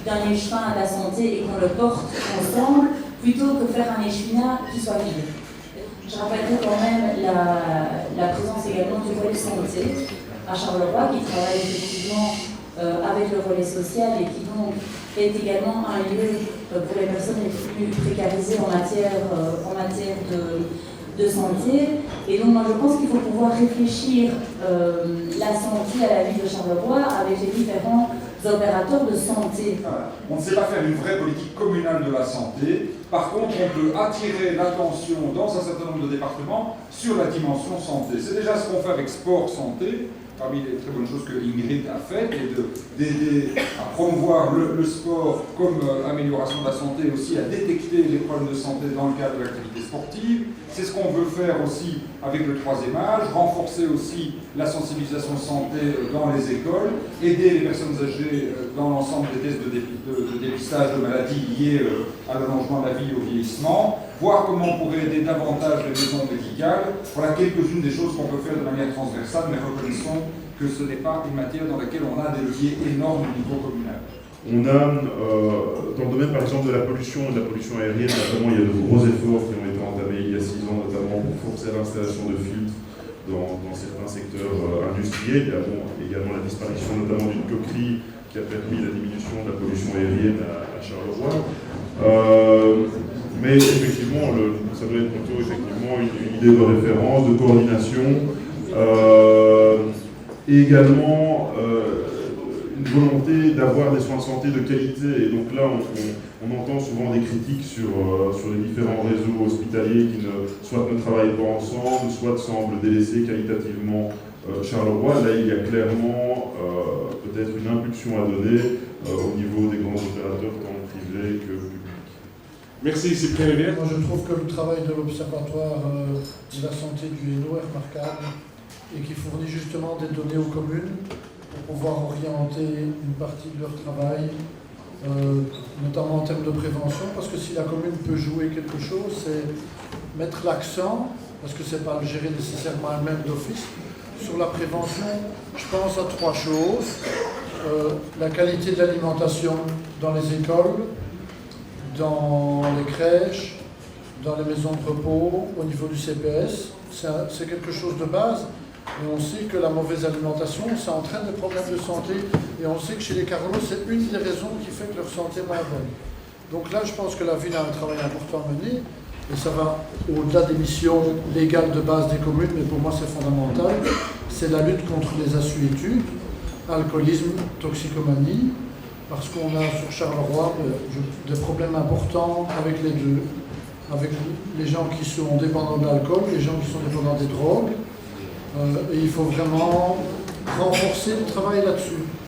d'un échevin à la santé et qu'on le porte ensemble, plutôt que faire un échevinat qui soit vide. Je rappellerai quand même la présence également du volet santé à Charleroi, qui travaille effectivement avec le volet social et qui donc est également un lieu pour les personnes les plus précarisées en matière de santé. Et donc moi je pense qu'il faut pouvoir réfléchir la santé à la ville de Charleroi avec les différents opérateurs de santé. On ne sait pas faire une vraie politique communale de la santé. Par contre, on peut attirer l'attention dans un certain nombre de départements sur la dimension santé. C'est déjà ce qu'on fait avec Sport Santé, parmi les très bonnes choses que Ingrid a faites, et d'aider à promouvoir le sport comme amélioration de la santé, aussi à détecter les problèmes de santé dans le cadre de l'activité sportive. C'est ce qu'on veut faire aussi avec le troisième âge, renforcer aussi la sensibilisation santé dans les écoles, aider les personnes âgées dans l'ensemble des tests de dépistage de maladies liées à l'allongement de la vie et au vieillissement, voir comment on pourrait aider davantage les maisons médicales. Voilà quelques-unes des choses qu'on peut faire de manière transversale, mais reconnaissons que ce n'est pas une matière dans laquelle on a des leviers énormes au niveau communal. On a, dans le domaine par exemple de la pollution et de la pollution aérienne, notamment, il y a de gros efforts qui ont été entamés il y a 6 ans, notamment pour forcer l'installation de filtres dans certains secteurs industriels. Il y a également la disparition notamment d'une coquerie qui a permis la diminution de la pollution aérienne à Charleroi. Mais effectivement, ça doit être plutôt effectivement une idée de référence, de coordination, et également une volonté d'avoir des soins de santé de qualité. Et donc là, on entend souvent des critiques sur les différents réseaux hospitaliers qui soit ne travaillent pas ensemble, soit semblent délaisser qualitativement Charleroi. Là, il y a clairement peut-être une impulsion à donner au niveau des grands opérateurs, tant privés que publics. Merci, Cyprien Rivière. Moi, je trouve que le travail de l'Observatoire de la santé du Hainaut est remarquable et qui fournit justement des données aux communes pour pouvoir orienter une partie de leur travail, notamment en termes de prévention, parce que si la commune peut jouer quelque chose, c'est mettre l'accent, parce que ce n'est pas le gérer nécessairement elle-même d'office, sur la prévention. Je pense à 3 choses. La qualité de l'alimentation dans les écoles, dans les crèches, dans les maisons de repos, au niveau du CPS. C'est quelque chose de base. Et on sait que la mauvaise alimentation, ça entraîne des problèmes de santé. Et on sait que chez les Carolo, c'est une des raisons qui fait que leur santé est moins bonne. Donc là, je pense que la ville a un travail important à mener. Et ça va au-delà des missions légales de base des communes, mais pour moi c'est fondamental. C'est la lutte contre les assuétudes, alcoolisme, toxicomanie, parce qu'on a sur Charleroi des problèmes importants avec les deux. Avec les gens qui sont dépendants de l'alcool, les gens qui sont dépendants des drogues. Et il faut vraiment renforcer le travail là-dessus.